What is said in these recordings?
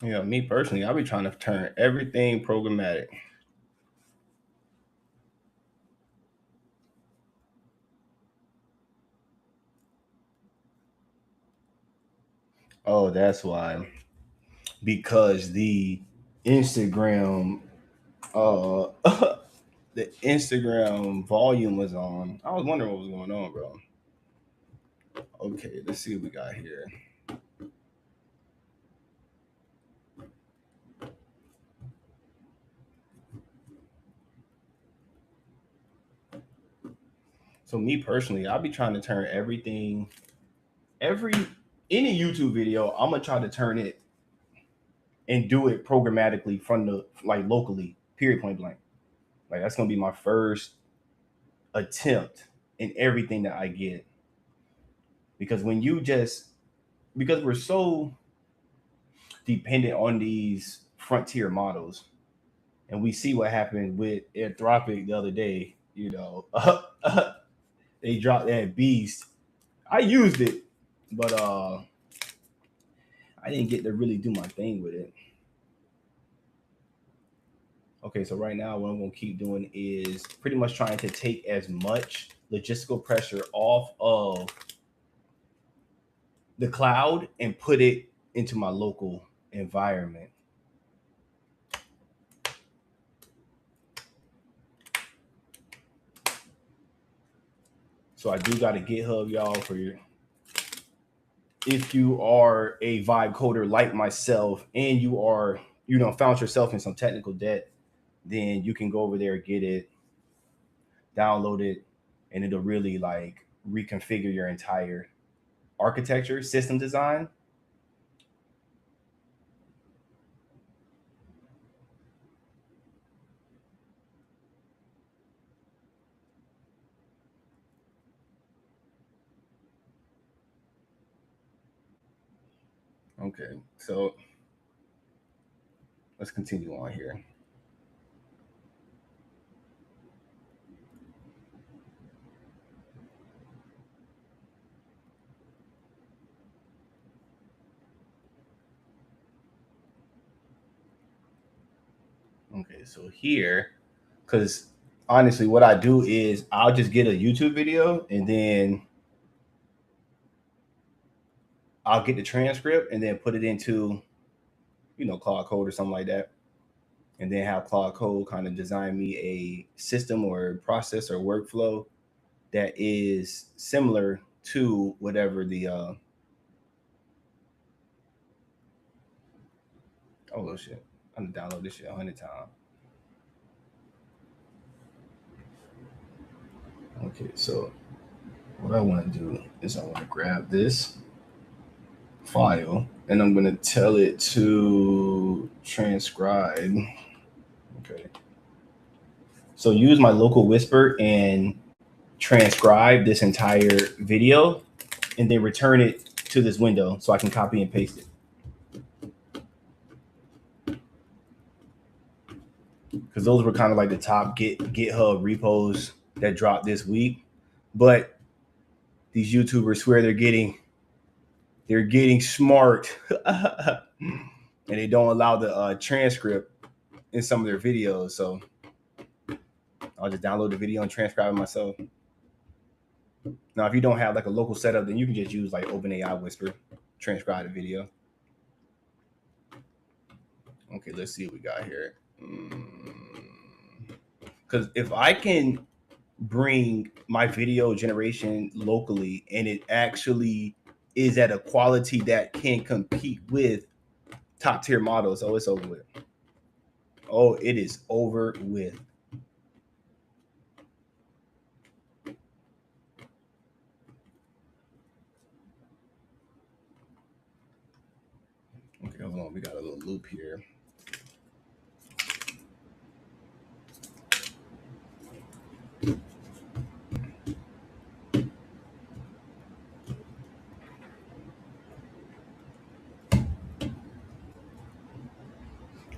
Yeah, me personally, I'll be trying to turn everything programmatic. Oh, that's why. Because the Instagram uh the Instagram volume was on. I was wondering what was going on, bro. Okay, let's see what we got here. So me personally, I'll be trying to turn everything, every any YouTube video, I'm gonna try to turn it and do it programmatically from the like locally, period point blank. Like that's gonna be my first attempt in everything that I get. Because when you just because we're so dependent on these frontier models, and we see what happened with Anthropic the other day, they dropped that beast. I used it, but I didn't get to really do my thing with it. Okay, so right now what I'm gonna keep doing is pretty much trying to take as much logistical pressure off of the cloud and put it into my local environment. So I do got a GitHub, y'all, for your if you are a vibe coder like myself and you are, found yourself in some technical debt, then you can go over there, get it, download it, and it'll really like reconfigure your entire architecture, system design. Okay, so let's continue on here. Okay, so here, because honestly, what I do is I'll just get a YouTube video and then I'll get the transcript and then put it into, Claude Code or something like that. And then have Claude Code kind of design me a system or process or workflow that is similar to whatever the oh shit. I'm gonna download this shit 100 times. Okay, so what I want to do is I want to grab this file and I'm gonna tell it to transcribe. Okay. So use my local whisper and transcribe this entire video and then return it to this window so I can copy and paste it. Because those were kind of like the top GitHub repos that dropped this week. But these YouTubers swear they're getting smart, and they don't allow the transcript in some of their videos. So I'll just download the video and transcribe it myself. Now, if you don't have like a local setup, then you can just use like OpenAI Whisper, transcribe the video. Okay, let's see what we got here. Because if I can bring my video generation locally and it actually is at a quality that can compete with top tier models, oh, it's over with. Oh, it is over with. Okay, hold on. We got a little loop here.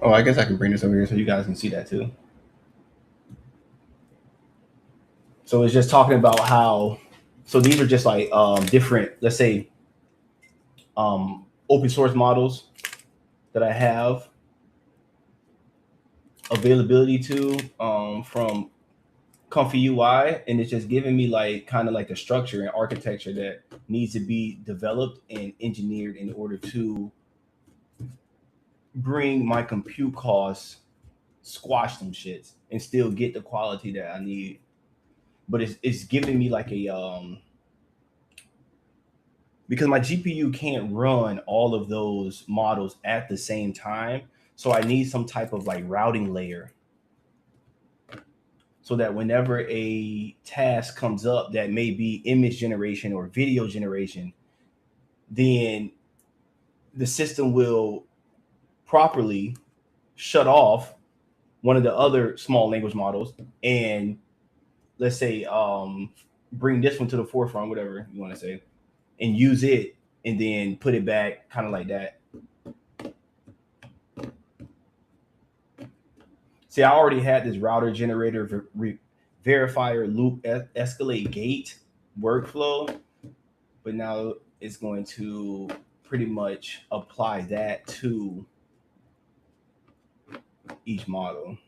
Oh, I guess I can bring this over here so you guys can see that too. So it's just talking about how. So these are just like different, let's say, open source models that I have availability to from Comfy UI, and it's just giving me like kind of like a structure and architecture that needs to be developed and engineered in order to bring my compute costs, squash them shits, and still get the quality that I need. But it's giving me like a because my GPU can't run all of those models at the same time. So I need some type of like routing layer so that whenever a task comes up that may be image generation or video generation, then the system will properly shut off one of the other small language models and let's say bring this one to the forefront, whatever you want to say, and use it and then put it back kind of like that. See, I already had this router generator verifier loop escalate gate workflow, but now it's going to pretty much apply that to each model.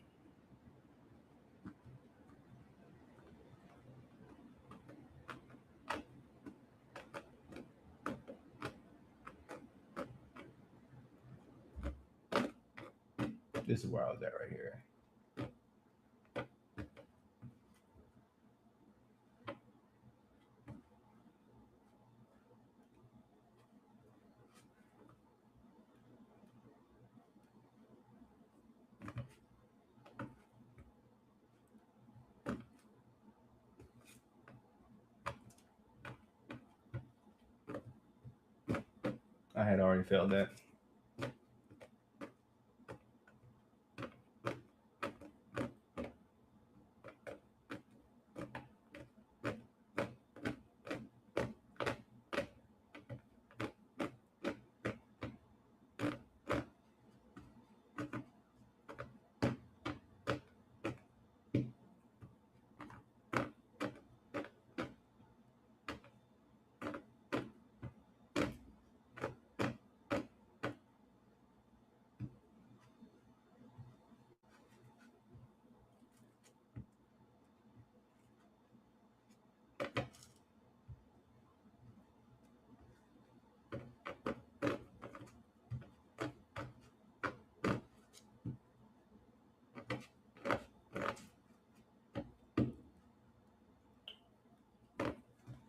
This is where I was at right here. I had already failed that.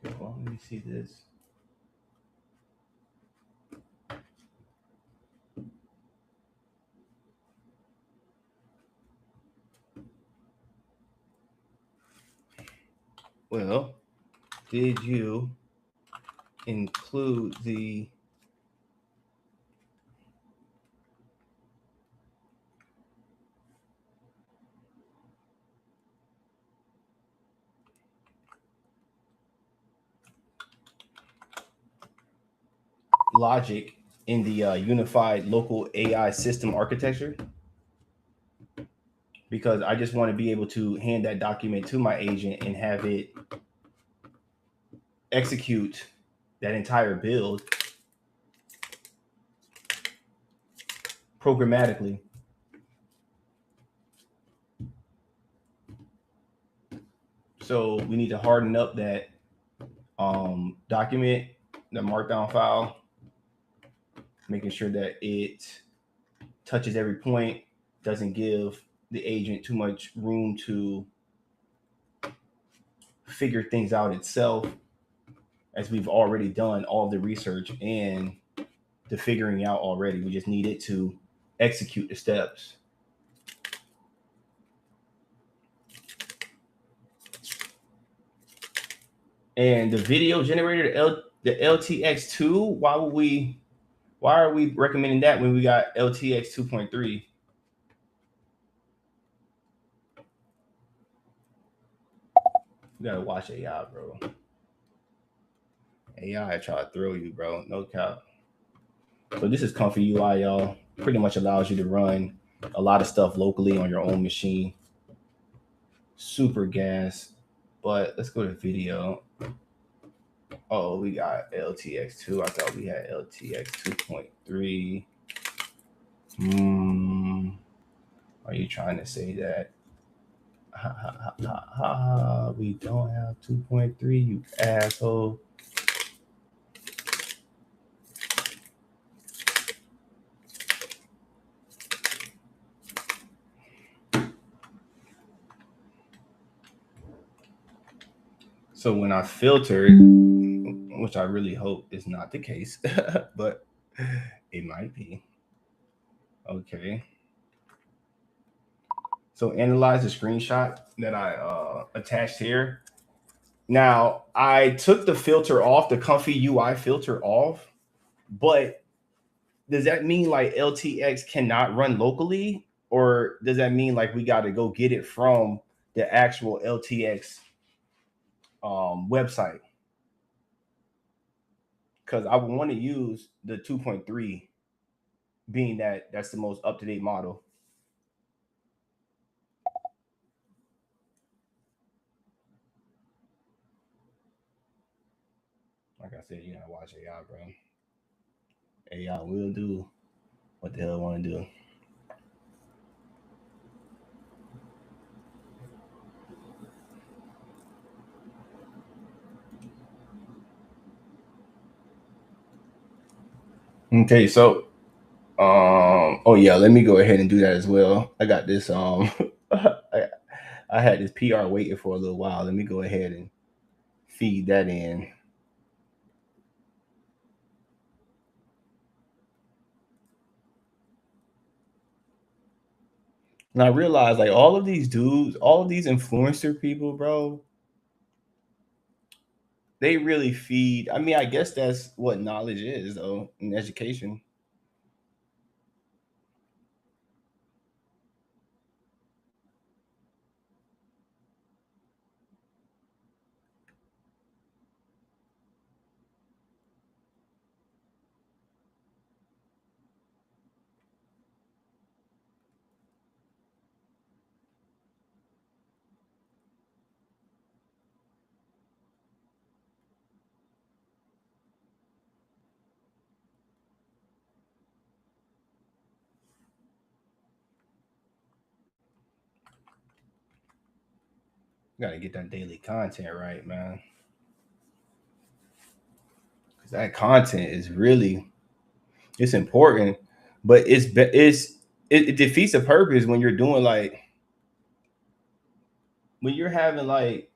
Okay, well, let me see this. Well, did you include the logic in the unified local AI system architecture? Because I just want to be able to hand that document to my agent and have it execute that entire build programmatically. So we need to harden up that document, the markdown file, making sure that it touches every point, doesn't give the agent too much room to figure things out itself, as we've already done all the research and the figuring out already. We just need it to execute the steps. And the video generator, the LTX2, why are we recommending that when we got LTX 2.3? You gotta watch AI, bro. AI try to throw you, bro. No cap. So this is Comfy UI, y'all. Pretty much allows you to run a lot of stuff locally on your own machine. Super gas. But let's go to video. Oh, we got LTX2. I thought we had LTX 2.3. Are you trying to say that we don't have 2.3, you asshole? So when I filtered, which I really hope is not the case, but it might be. Okay. So analyze the screenshot that I attached here. Now I took the filter off, the comfy UI filter off, but does that mean like LTX cannot run locally, or does that mean like we got to go get it from the actual LTX website? Because I would want to use the 2.3, being that that's the most up to date model. Like I said, you gotta watch AI, bro. AI will do what the hell I want to do. Okay, so oh yeah, let me go ahead and do that as well. I got this I had this PR waiting for a little while. Let me go ahead and feed that in. And I realized like all of these dudes, all of these influencer people, bro, they really feed. I mean, I guess that's what knowledge is, though, in education. You gotta get that daily content right, man. Because that content is really it's important, but it defeats the purpose when you're doing like when you're having like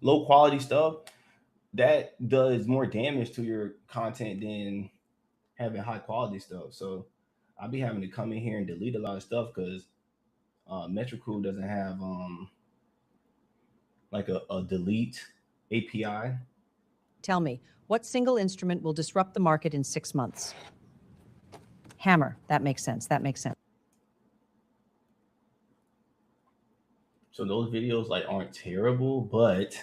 low quality stuff that does more damage to your content than having high quality stuff. So I'll be having to come in here and delete a lot of stuff because Metricool doesn't have like a delete API. Tell me, what single instrument will disrupt the market in 6 months? Hammer. That makes sense. That makes sense. So those videos like aren't terrible, but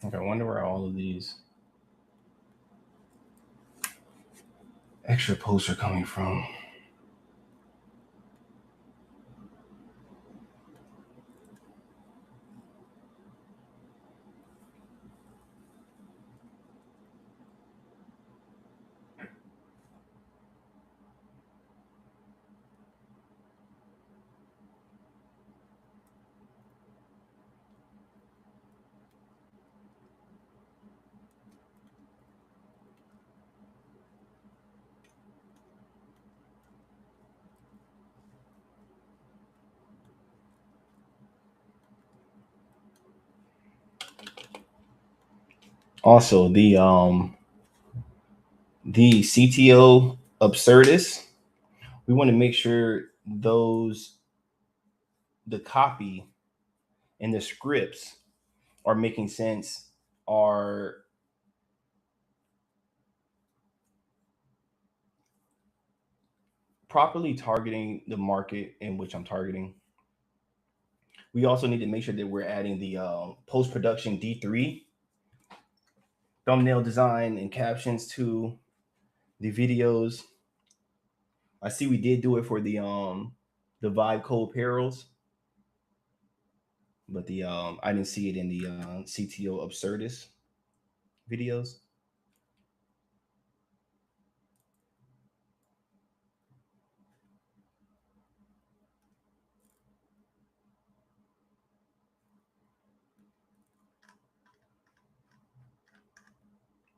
like I wonder where all of these extra posts are coming from. Also, the CTO absurdist, we want to make sure those the copy and the scripts are making sense, are properly targeting the market in which I'm targeting. We also need to make sure that we're adding the post production D3 thumbnail design and captions to the videos. I see we did do it for the Vibe Code Perils, but the I didn't see it in the CTO Absurdist videos.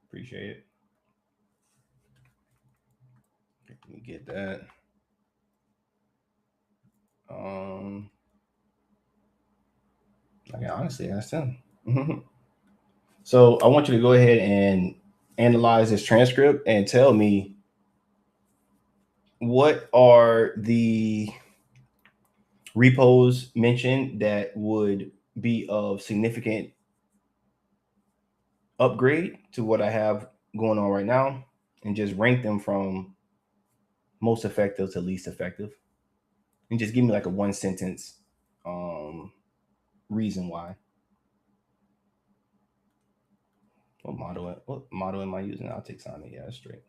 Appreciate it. Let me get that. Okay, honestly, that's him. So I want you to go ahead and analyze this transcript and tell me what are the repos mentioned that would be of significant upgrade to what I have going on right now, and just rank them from most effective to least effective, and just give me like a one sentence um, reason why. What model am I using? I'll take Simon. Yeah, that's straight.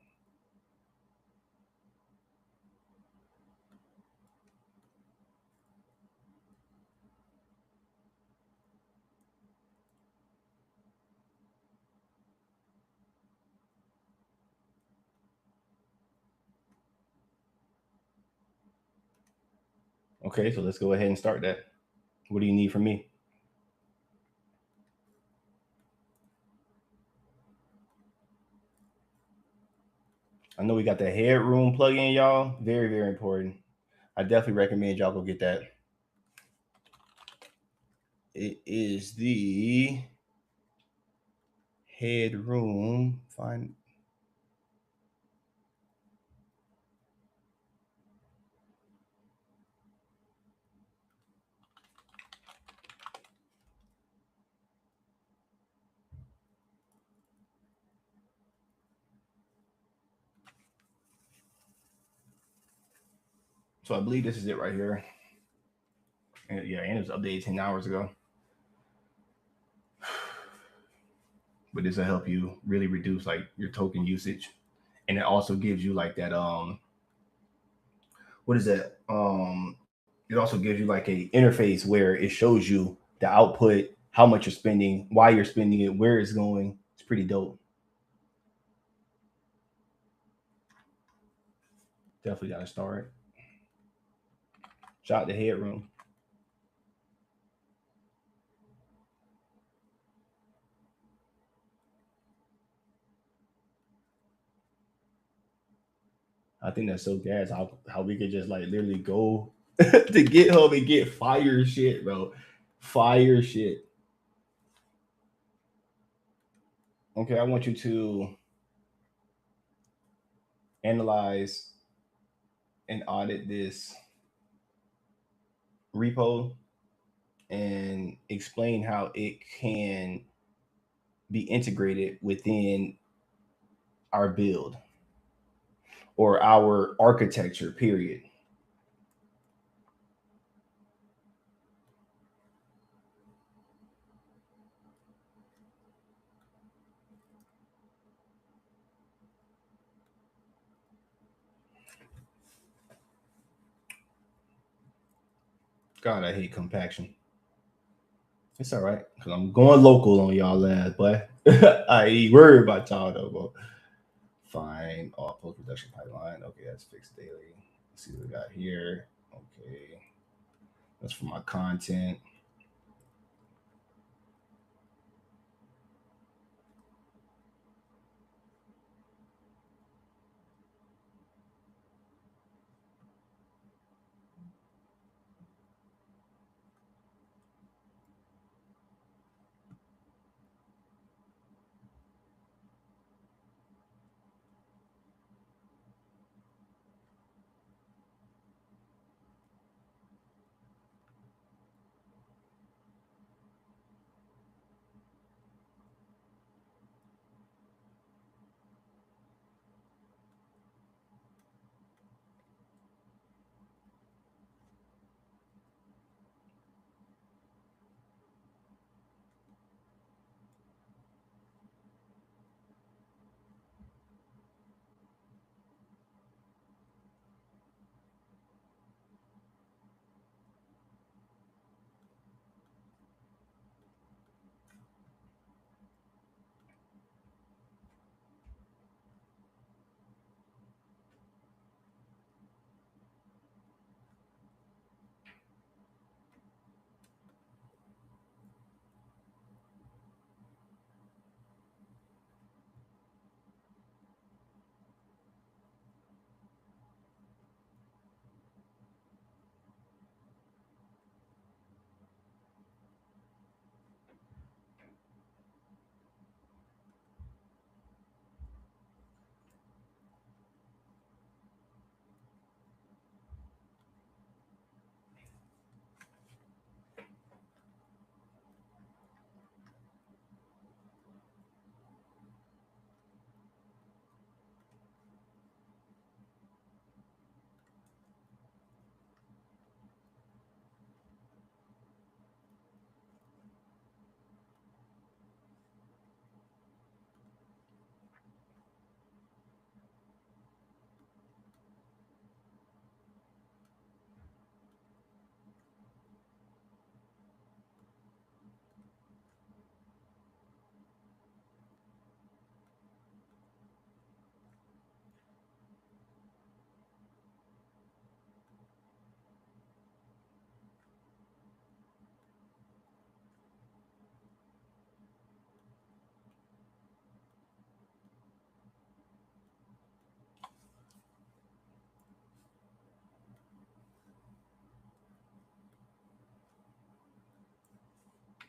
Okay, so let's go ahead and start that. What do you need from me? I know we got the headroom plugin, y'all. Very, very important. I definitely recommend y'all go get that. It is the headroom. Find. So I believe this is it right here. And yeah, and it was updated 10 hours ago. But this will help you really reduce like your token usage. And it also gives you like that what is that? It also gives you like a interface where it shows you the output, how much you're spending, why you're spending it, where it's going. It's pretty dope. Definitely gotta start. Shout out to Headroom. I think that's so gas how we could just like literally go to GitHub and get fire shit, bro. Fire shit. Okay, I want you to analyze and audit this repo and explain how it can be integrated within our build or our architecture, period. God, I hate compaction. It's all right because I'm going local on y'all ass, but I ain't worried about y'all though. But fine, all post production pipeline. Okay, that's fixed daily. Let's see what we got here. Okay, that's for my content.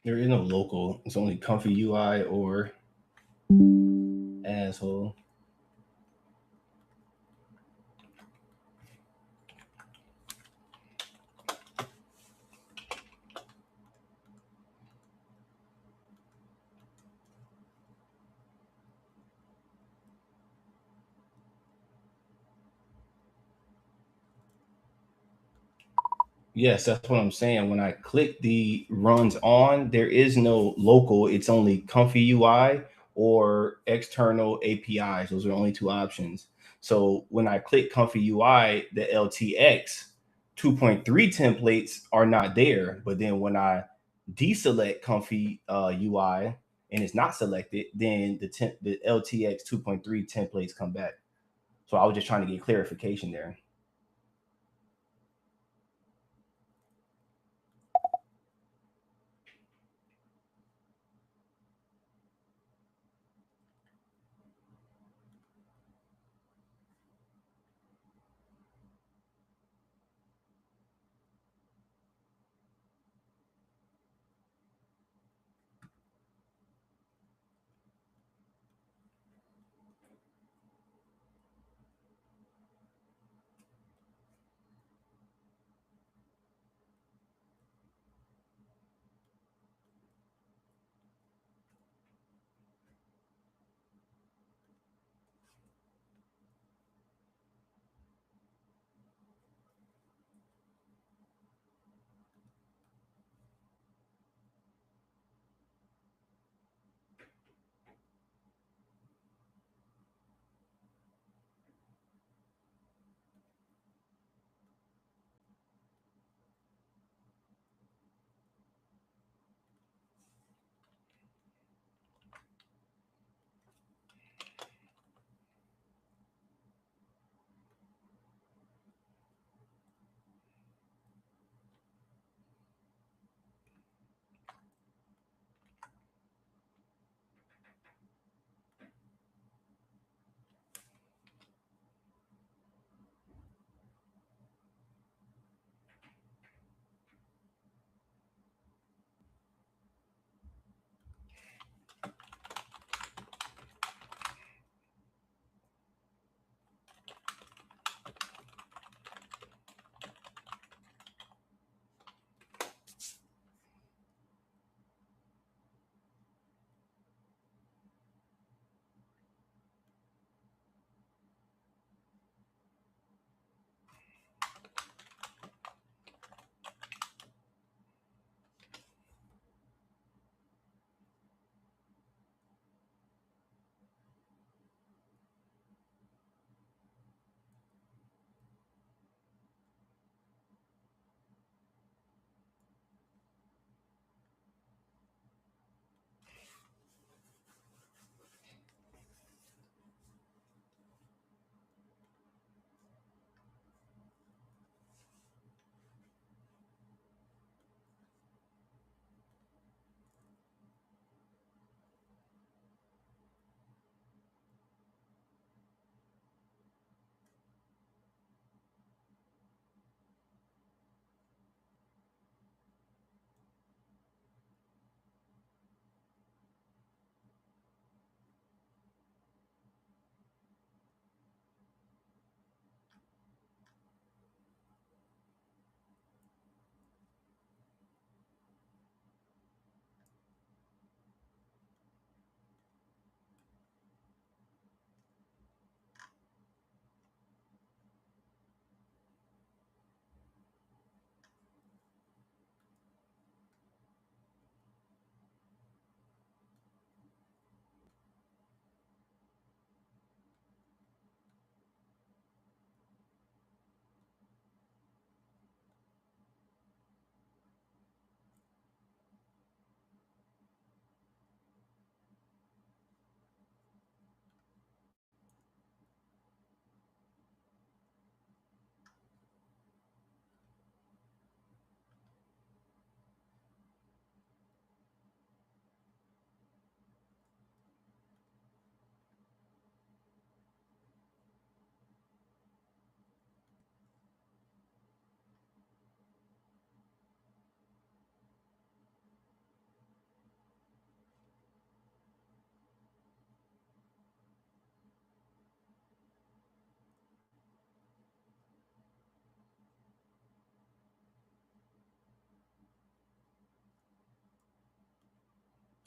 There is no local. It's only comfy UI or asshole. Yes, that's what I'm saying. When I click the runs on, there is no local. It's only comfy UI or external APIs. Those are the only two options. So when I click comfy UI, the LTX 2.3 templates are not there. But then when I deselect comfy UI and it's not selected, then the LTX 2.3 templates come back. So I was just trying to get clarification there.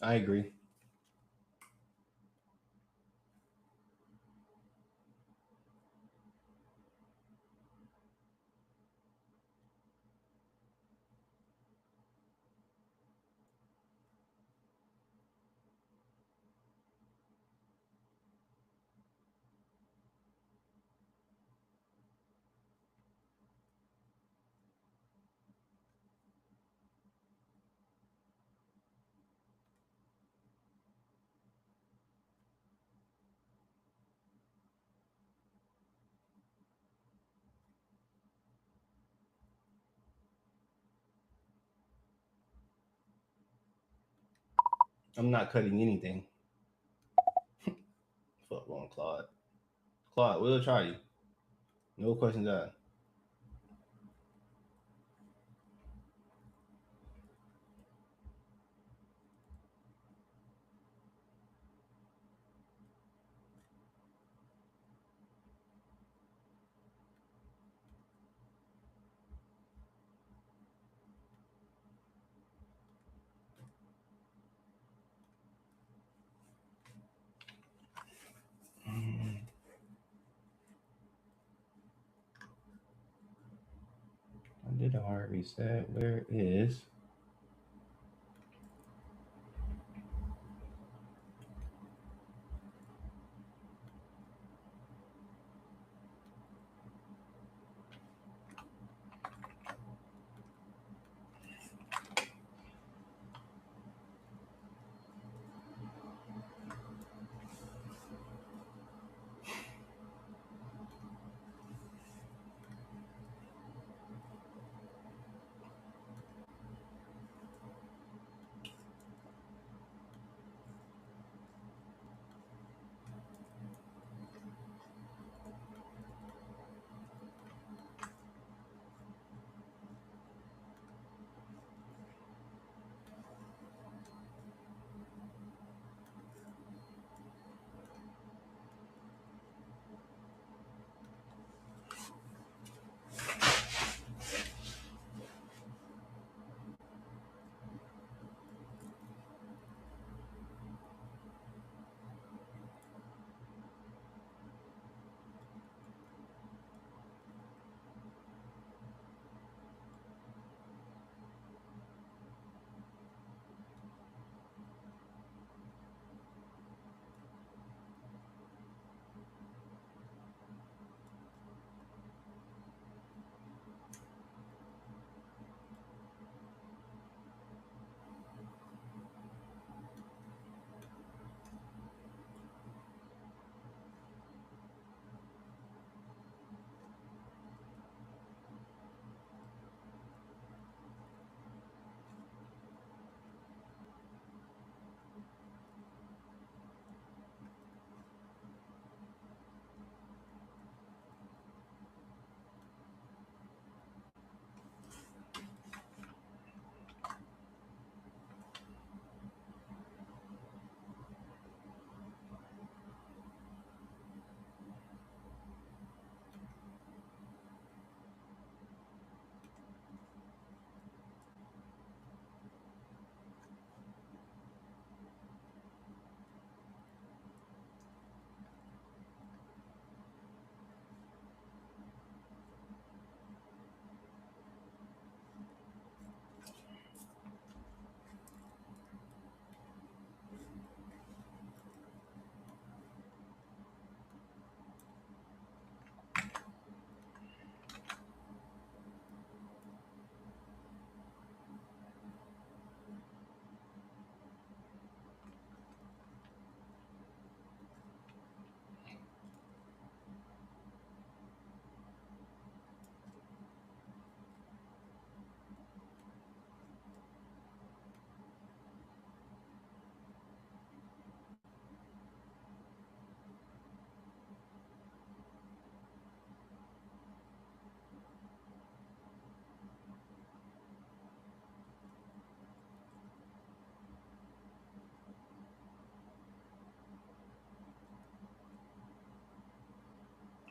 I agree. I'm not cutting anything. Fuck on Claude. Claude, we'll try you. No questions asked. I did a hard reset. Where is?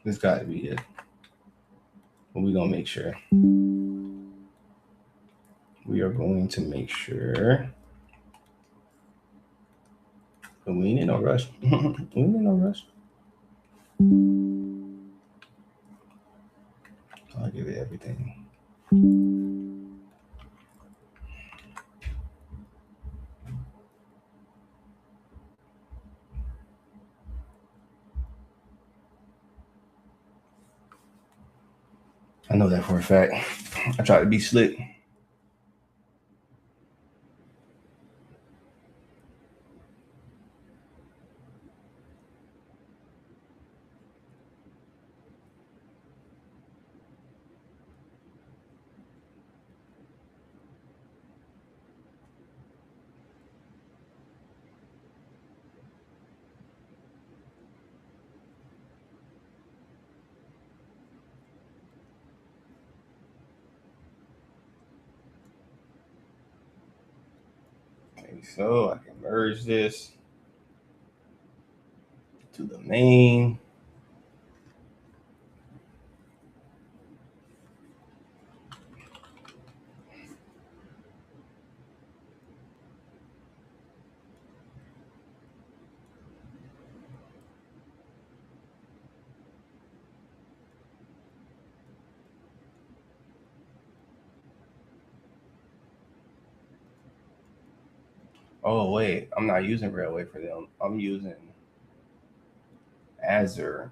This got to be it. But we're gonna make sure. We are going to make sure. We ain't in no rush. We ain't in no rush. I'll give it everything. I know that for a fact. I try to be slick. Okay, so I can merge this to the main. Oh wait, I'm not using Railway for them. I'm using Azure.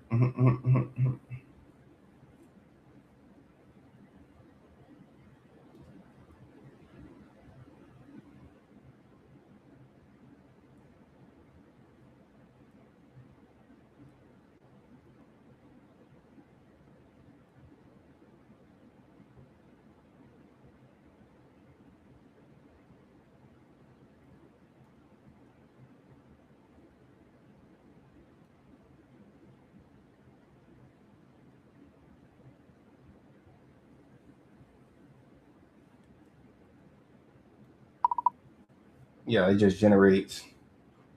Yeah, it just generates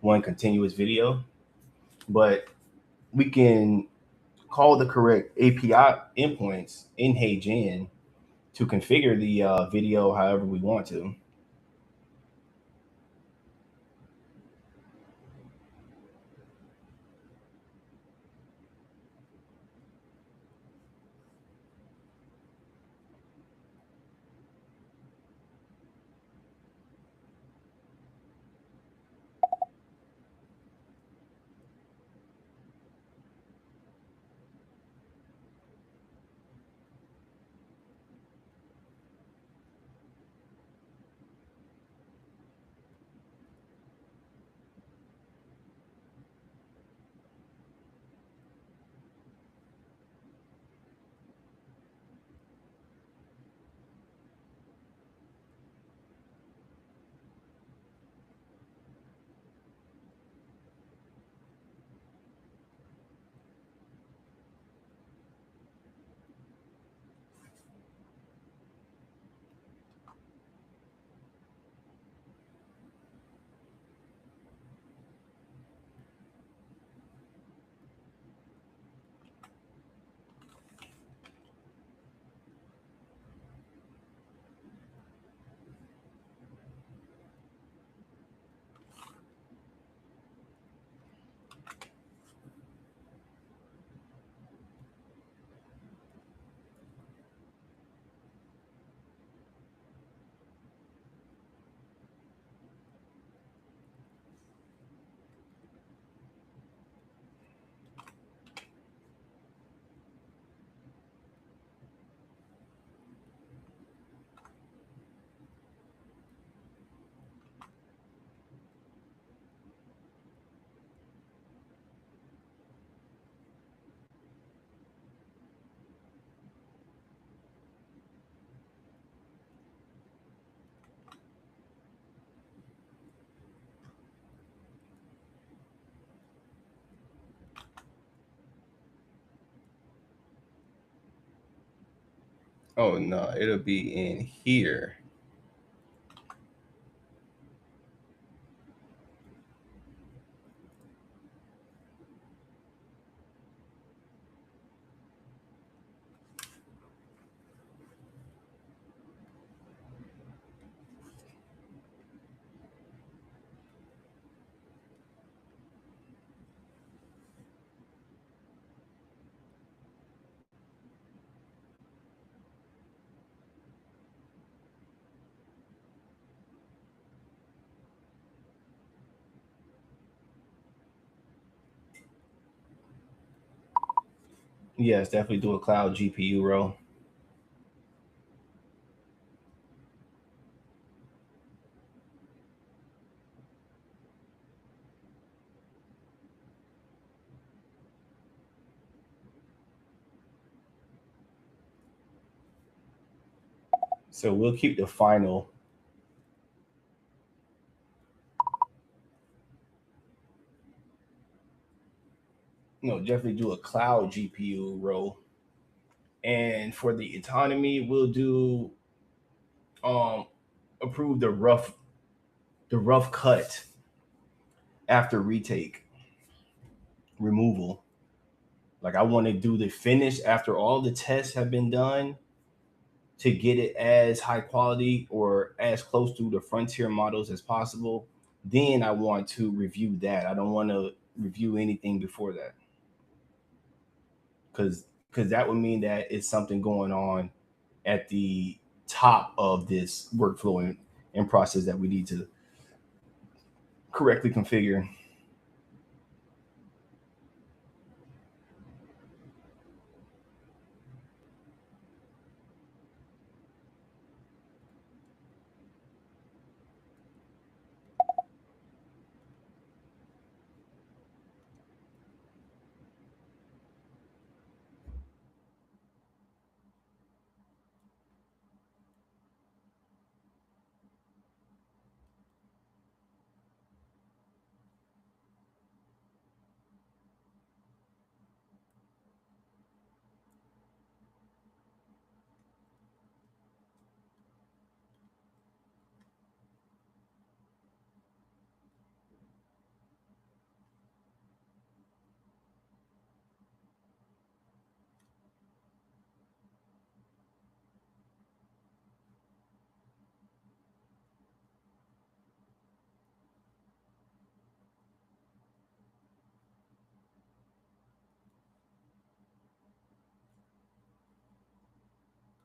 one continuous video, but we can call the correct API endpoints in HeyGen to configure the video however we want to. Oh no, it'll be in here. Yes, definitely do a cloud GPU row. So we'll keep the final. Definitely do a cloud GPU row. And for the autonomy, we'll do um approve the rough cut after retake removal. Like I want to do the finish after all the tests have been done to get it as high quality or as close to the frontier models as possible. Then I want to review that. I don't want to review anything before that, because that would mean that it's something going on at the top of this workflow and process that we need to correctly configure.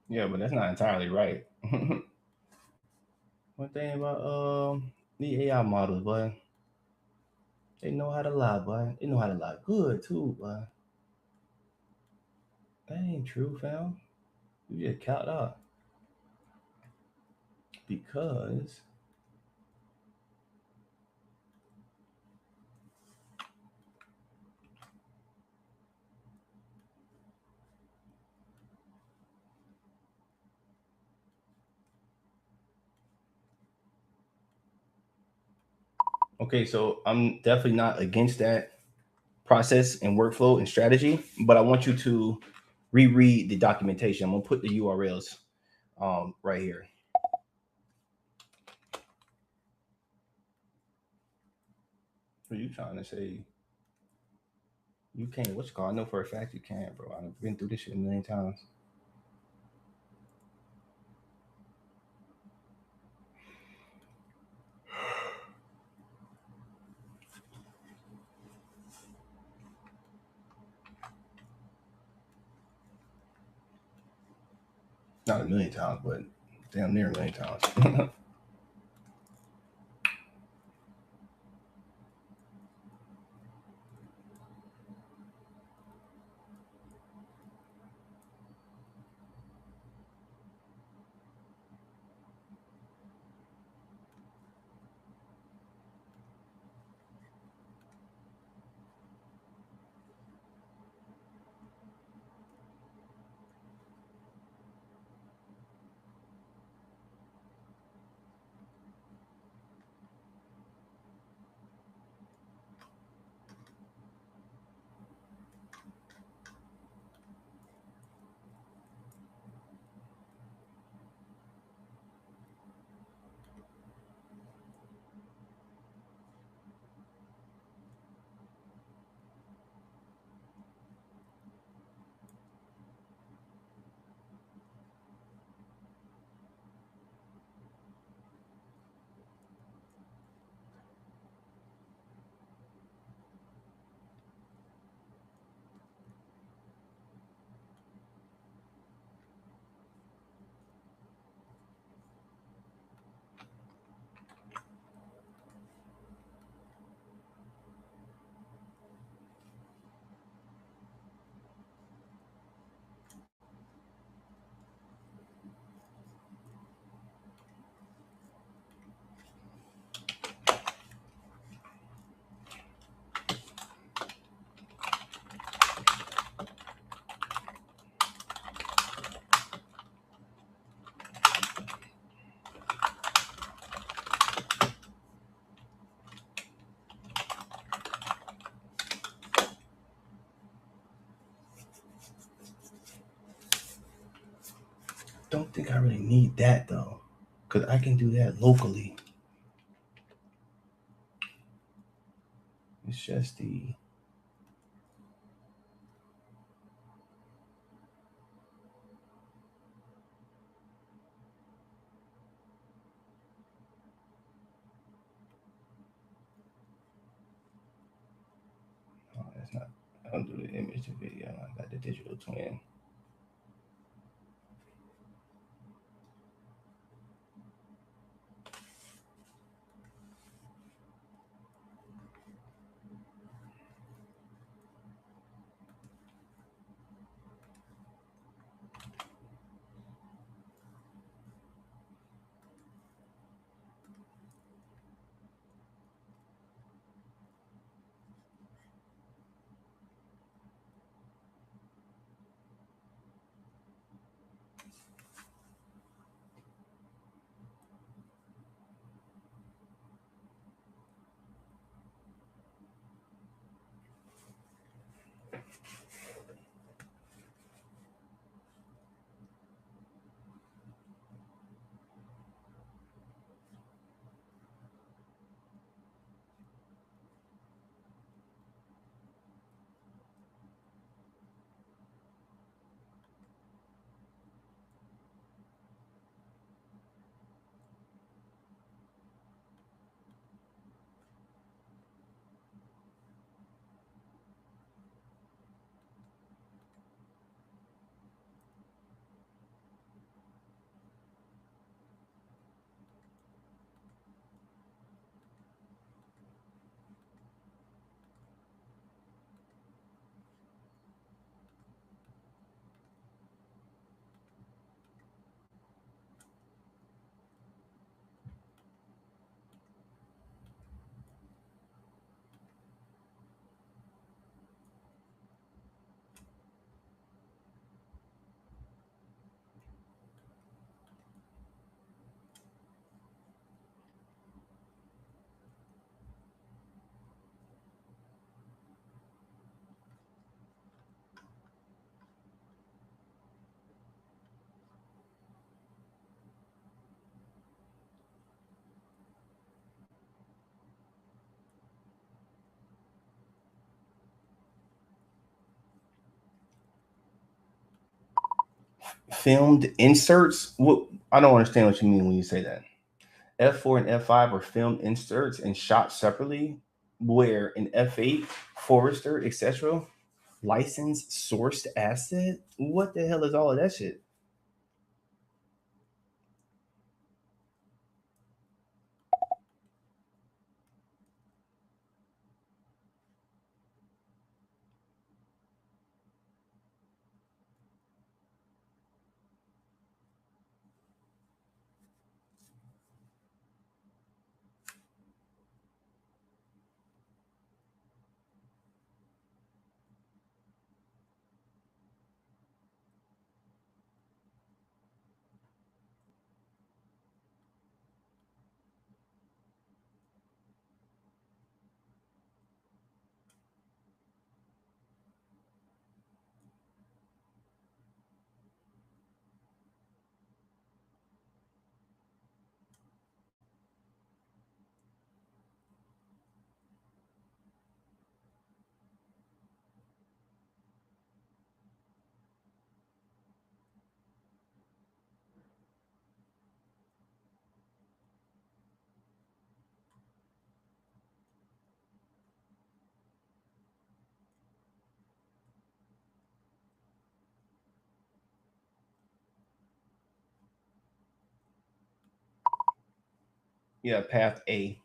Yeah, but that's not entirely right. One thing about the AI models, boy, they know how to lie, boy. They know how to lie good too, boy. That ain't true, fam. You just count out because okay, so I'm definitely not against that process and workflow and strategy, but I want you to reread the documentation. I'm gonna put the URLs right here. What are you trying to say? You can't. What's called? I know for a fact you can't, bro. I've been through this shit a million times. Not a million times, but damn near a million times. don't think I really need that though, because I can do that locally. It's just the oh, that's not. I don't do the image to video. I got the digital twin. Filmed inserts. What I don't understand what you mean when you say that. F4 and F5 are filmed inserts and shot separately, where in F8, Forester, etc., licensed sourced asset. What the hell is all of that shit? Yeah, path A.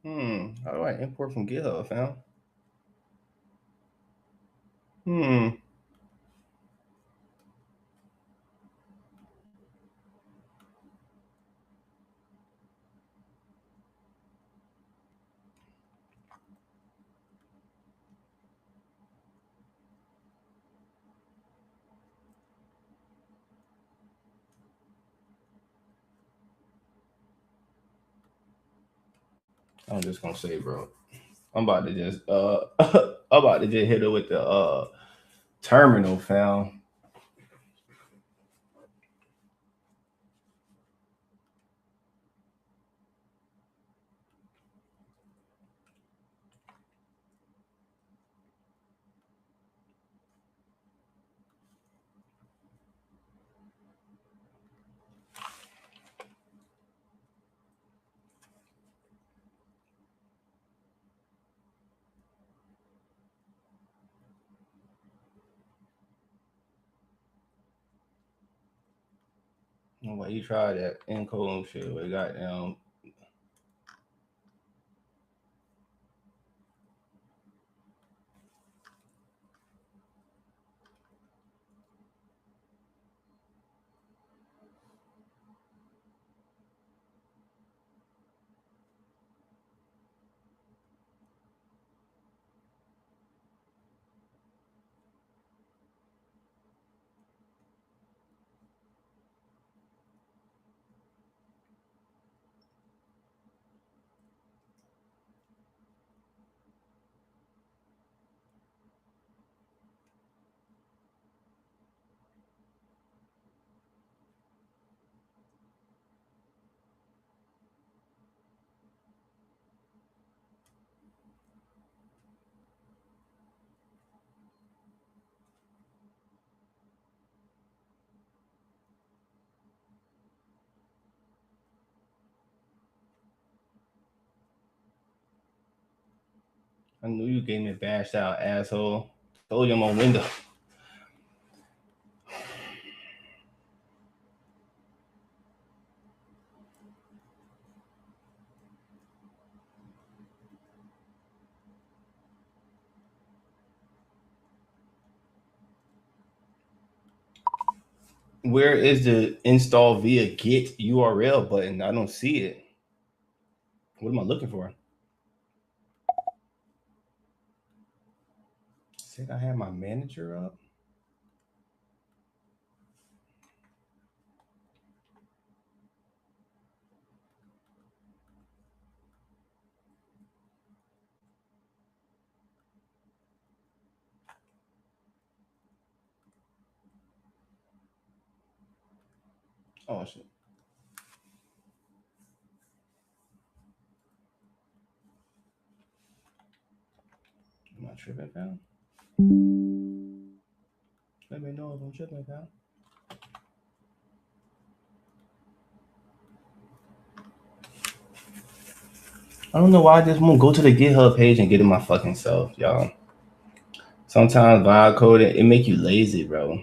How do I import from GitHub, fam? Hmm. I'm just gonna say, bro. I'm about to just I'm about to just hit it with the terminal, fam. Well, you tried that encode shit. We got down. I knew you gave me bashed out, asshole. Told you I'm on window. Where is the install via Git URL button? I don't see it. What am I looking for? Said I had my manager up. Oh shit. Am I tripping, fam? Let me know if I'm tripping, fam. I don't know why I just won't go to the GitHub page and get it my fucking self, y'all. Sometimes vibe coding, it make you lazy, bro.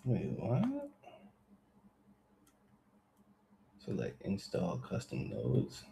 Wait, what? Select install custom nodes.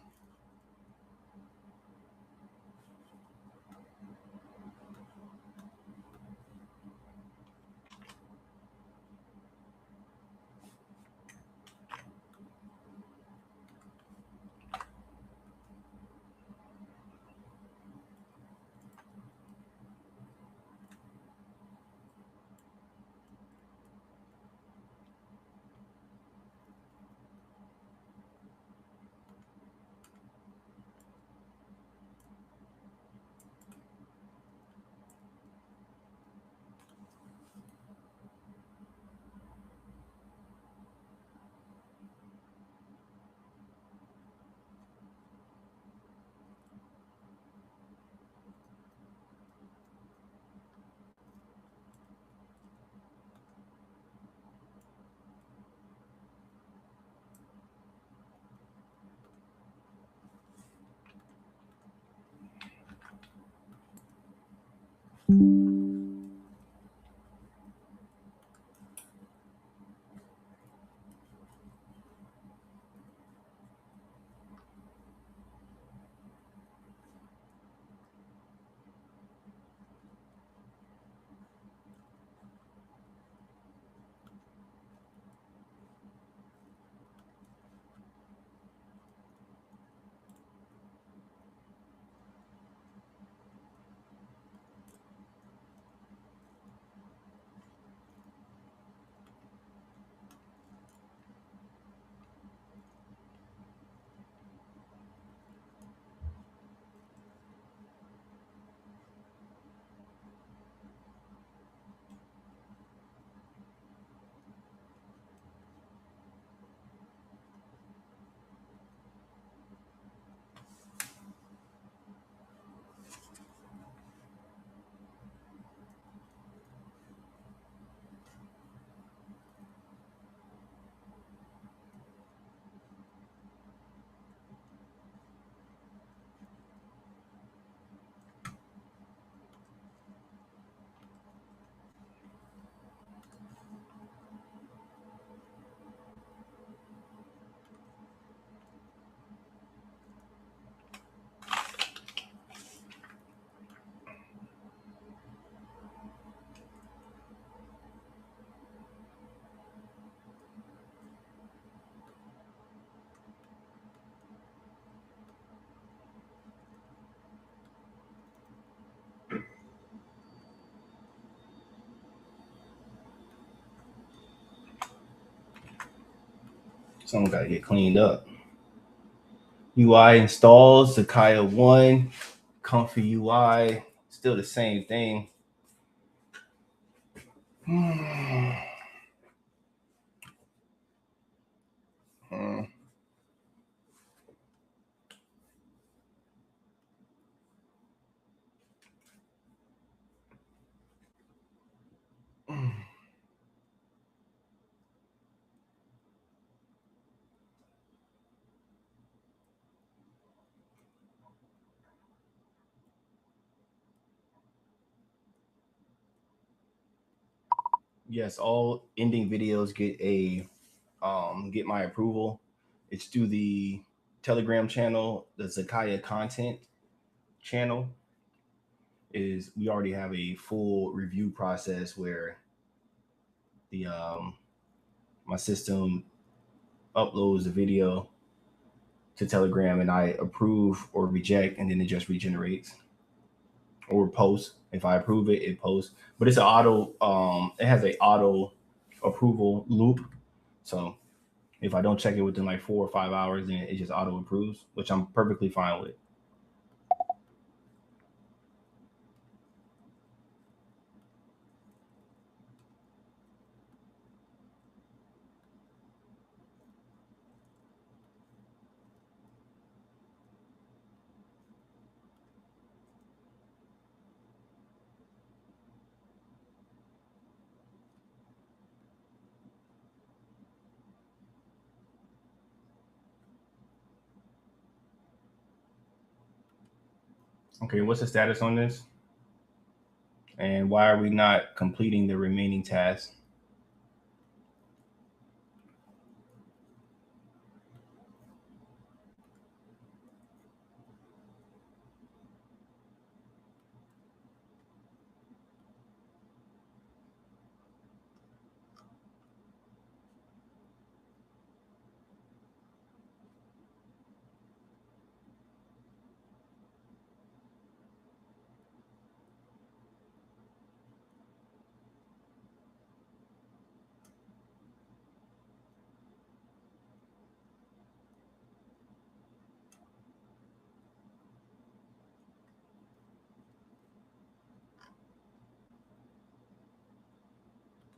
Someone got to get cleaned up. UI installs, Zakiah 1, Comfy UI, still the same thing. Yes, all ending videos get my approval. It's through the Telegram channel, the Zakiah content channel. Is we already have a full review process where the my system uploads the video to Telegram and I approve or reject, and then it just regenerates or posts. If I approve it, it posts. But it's an auto. It has a auto approval loop. So if I don't check it within like 4 or 5 hours, then it just auto approves, which I'm perfectly fine with. Okay, what's the status on this? And why are we not completing the remaining tasks?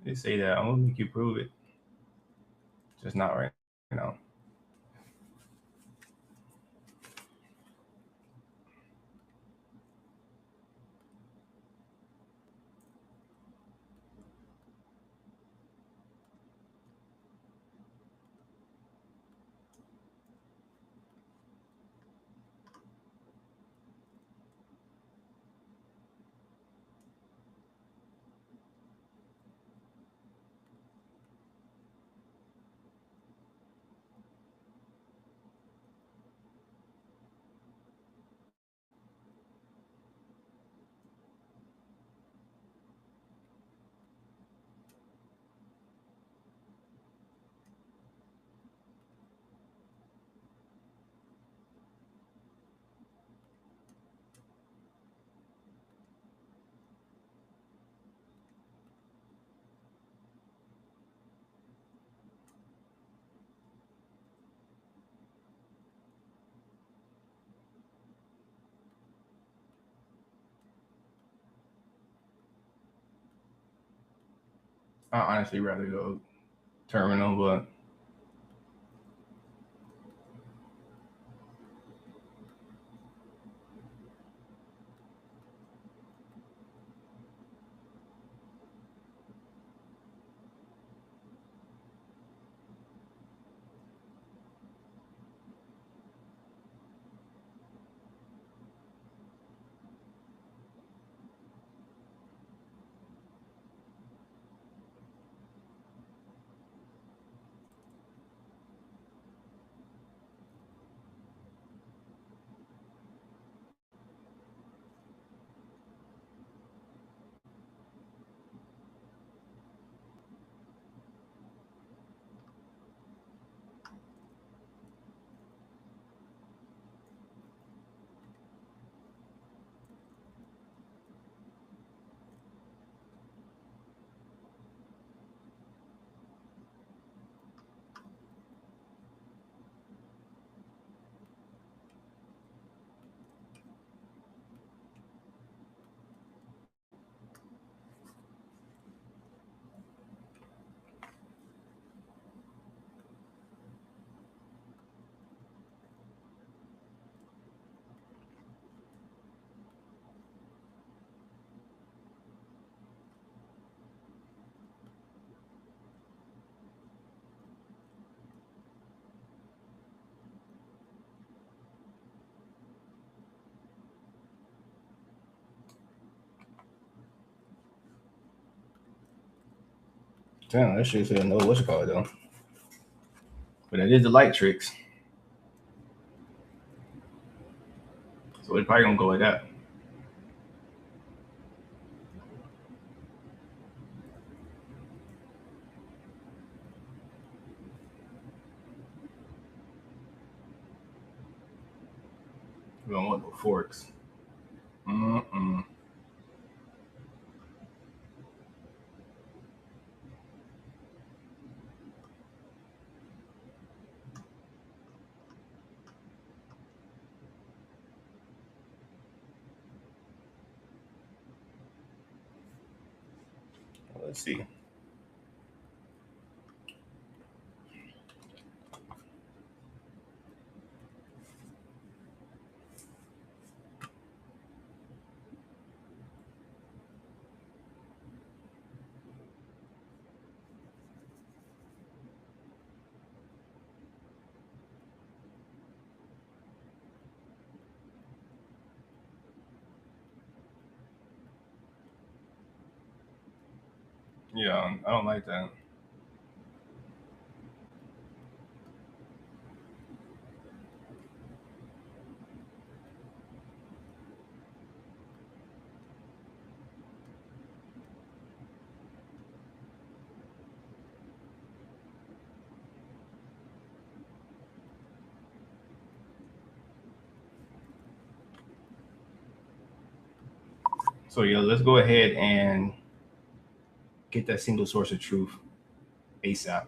They say that I'm gonna make you prove it. Just not right now. I honestly rather go terminal, but damn, that shit said no. What's it called though? But that is the light tricks, so it's probably gonna go like that. We don't want no forks. Mm-mm. Let's see. Yeah, I don't like that. So yeah, let's go ahead and get that single source of truth ASAP.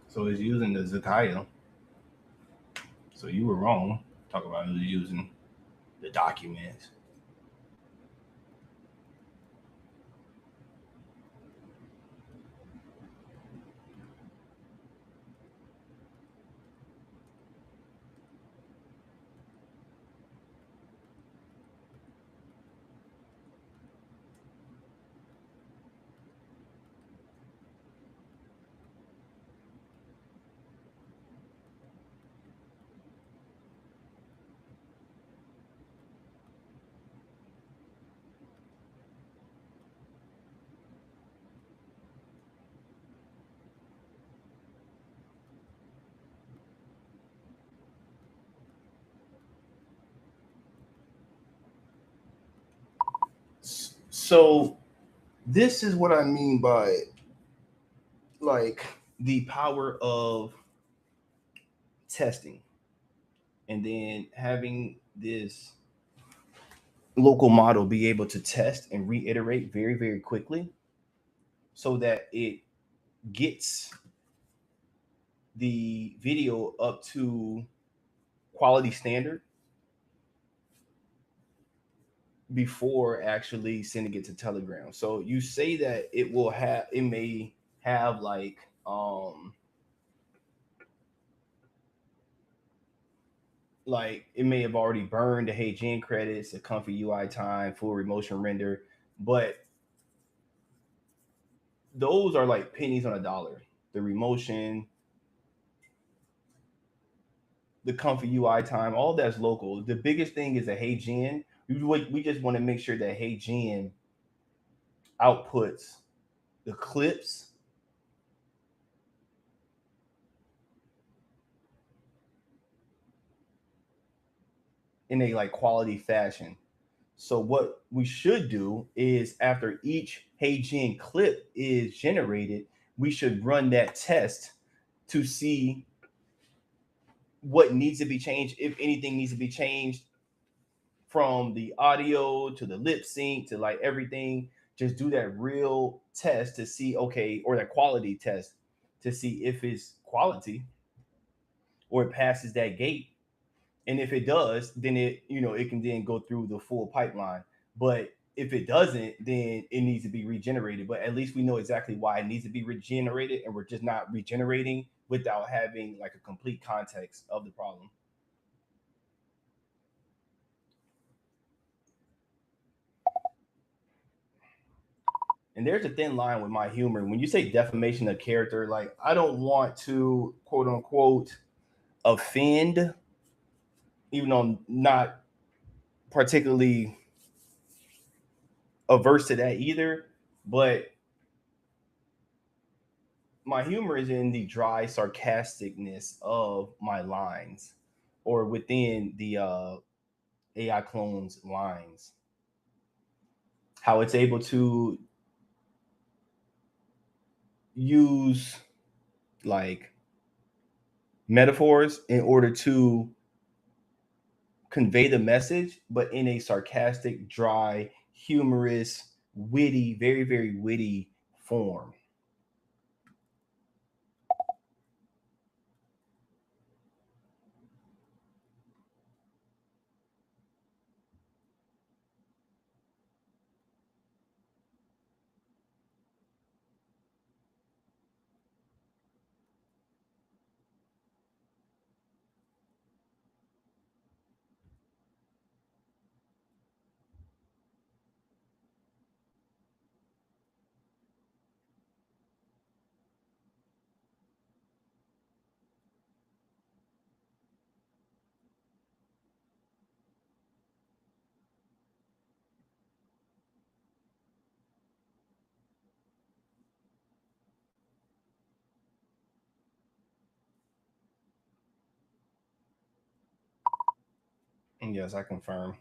So it's using the Zakiah. So you were wrong. Talk about using the documents. So this is what I mean by like the power of testing and then having this local model be able to test and reiterate very, very quickly so that it gets the video up to quality standard before actually sending it to Telegram. So you say that it may have like it may have already burned the Hey Gen credits, the comfy UI time, full remotion render, but those are like pennies on a dollar. The remotion, the comfy UI time, all that's local. The biggest thing is the Hey Gen. We just want to make sure that Hey Gen outputs the clips in a like quality fashion. So what we should do is after each Hey Gen clip is generated, we should run that test to see what needs to be changed, if anything needs to be changed from the audio to the lip sync to like everything. Just do that real test to see, okay, or that quality test to see if it's quality or it passes that gate. And if it does, then it can then go through the full pipeline. But if it doesn't, then it needs to be regenerated. But at least we know exactly why it needs to be regenerated, and we're just not regenerating without having like a complete context of the problem. And there's a thin line with my humor. When you say defamation of character, like I don't want to quote unquote offend, even though I'm not particularly averse to that either. But my humor is in the dry sarcasticness of my lines or within the AI clone's lines. How it's able to use like metaphors in order to convey the message, but in a sarcastic, dry, humorous, witty, very, very witty form. And yes, I confirm.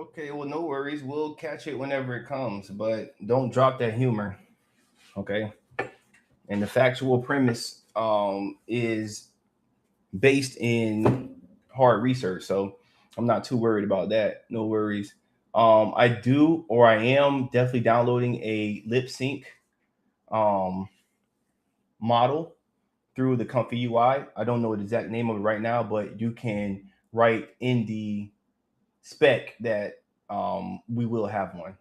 Okay, well, no worries. We'll catch it whenever it comes, but don't drop that humor. Okay. And the factual premise is based in hard research. So I'm not too worried about that. No worries. I do, or I am definitely downloading a lip sync um, model through the Comfy UI. I don't know the exact name of it right now, but you can write in the spec that we will have one.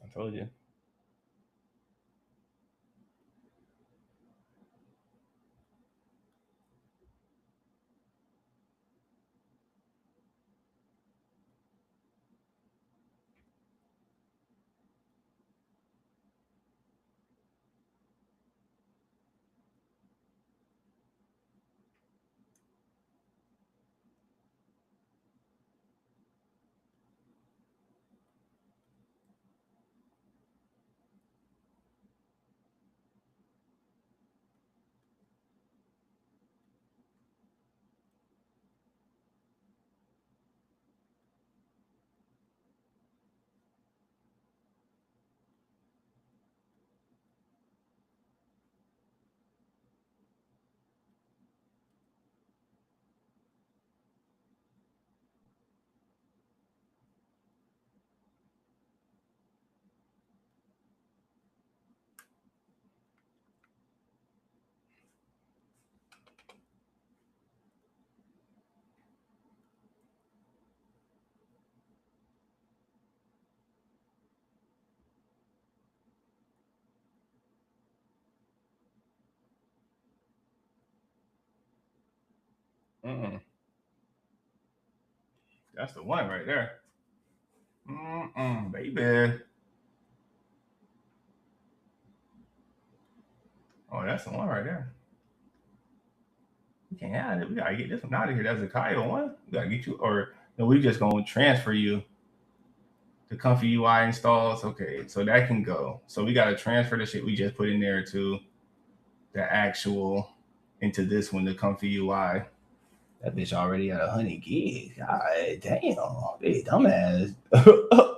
I told you. Mm-mm. That's the one right there. Baby. Oh, that's the one right there. We can't have it. We gotta get this one out of here. That's the Kyle one. We gotta get you, or no, we just gonna transfer you the Comfy UI installs. Okay, so that can go. So we gotta transfer the shit we just put in there to the actual into this one, the Comfy UI. That bitch already at 100 gigs. God damn, big dumbass.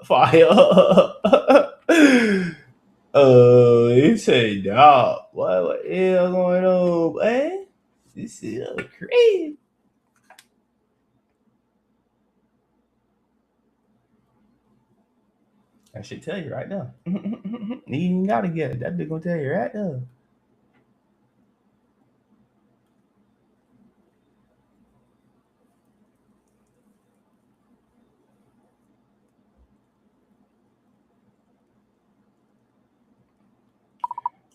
Fire. It's a dog. What the hell going on, man? This is crazy. I should tell you right now. You even gotta get it. That bitch gonna tell you right now.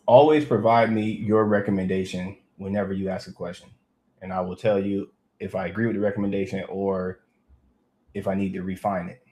Always provide me your recommendation whenever you ask a question, and I will tell you if I agree with the recommendation or if I need to refine it.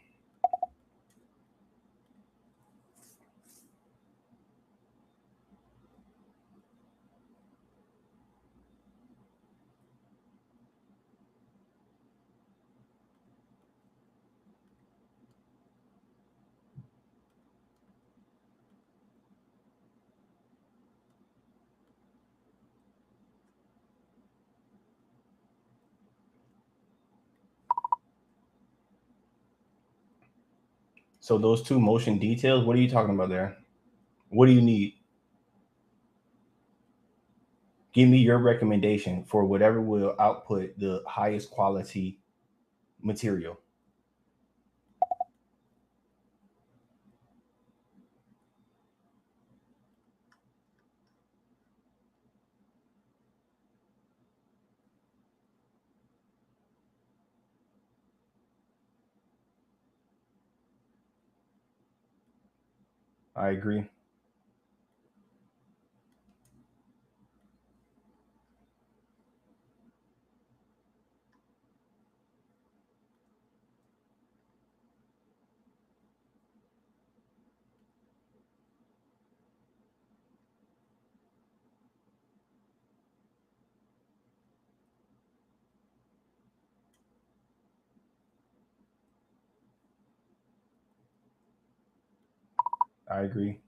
So those two motion details, what are you talking about there? What do you need? Give me your recommendation for whatever will output the highest quality material. I agree. I agree.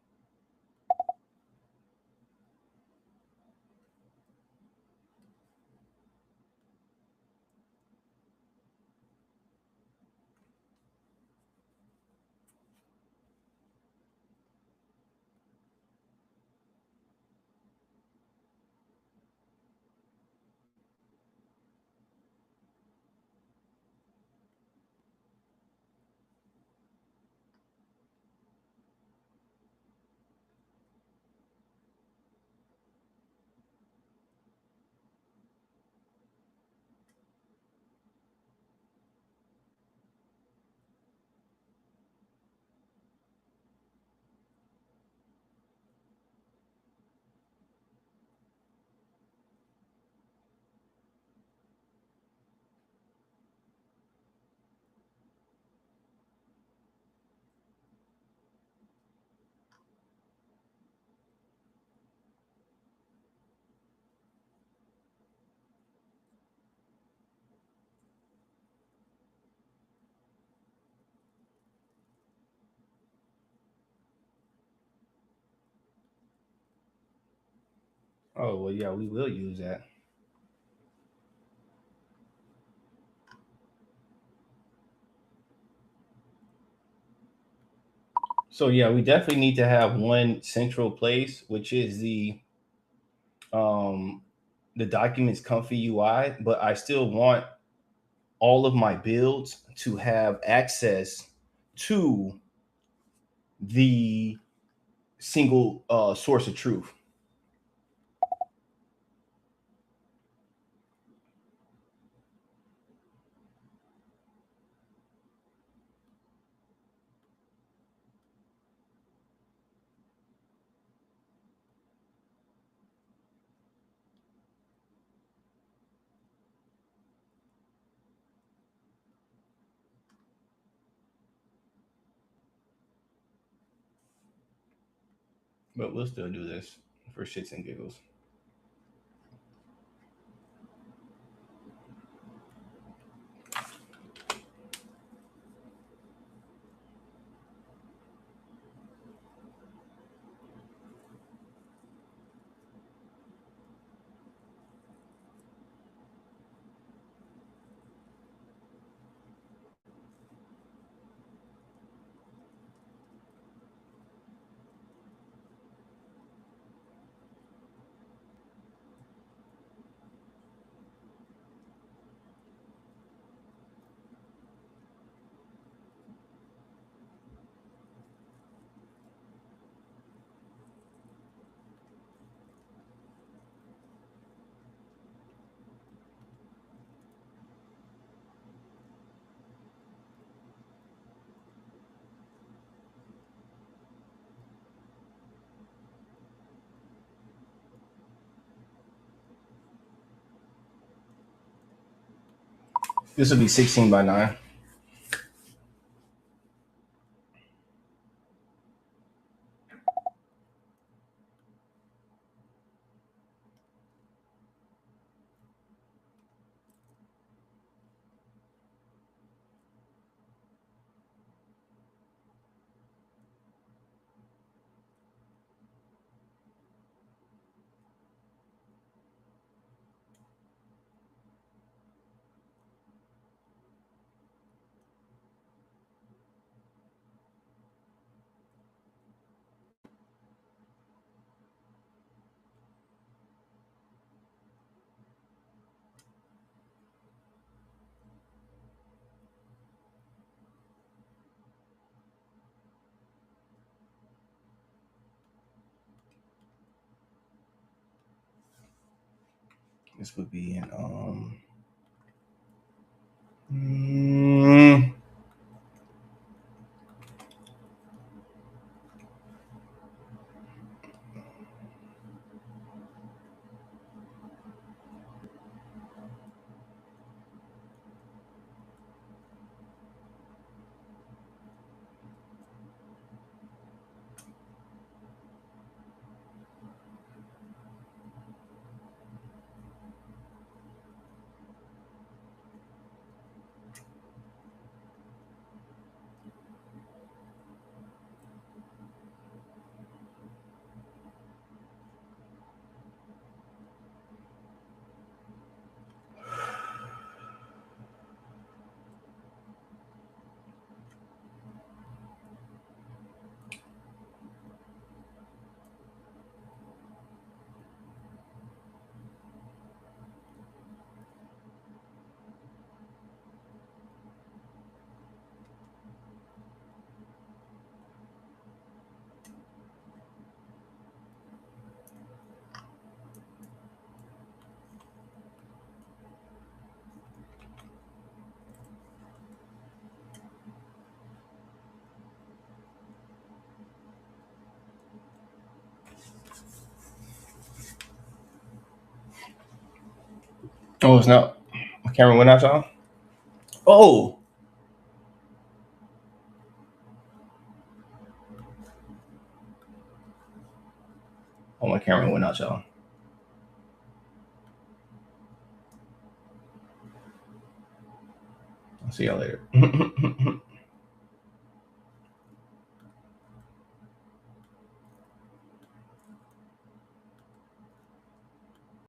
Oh well, yeah, we will use that. So yeah, we definitely need to have one central place, which is um the documents comfy UI, but I still want all of my builds to have access to the single source of truth. But we'll still do this for shits and giggles. This will be 16 by 9. This would be in mm, Oh, it's not. My camera went out, y'all. Oh. Oh, my camera went out, y'all. I'll see y'all later.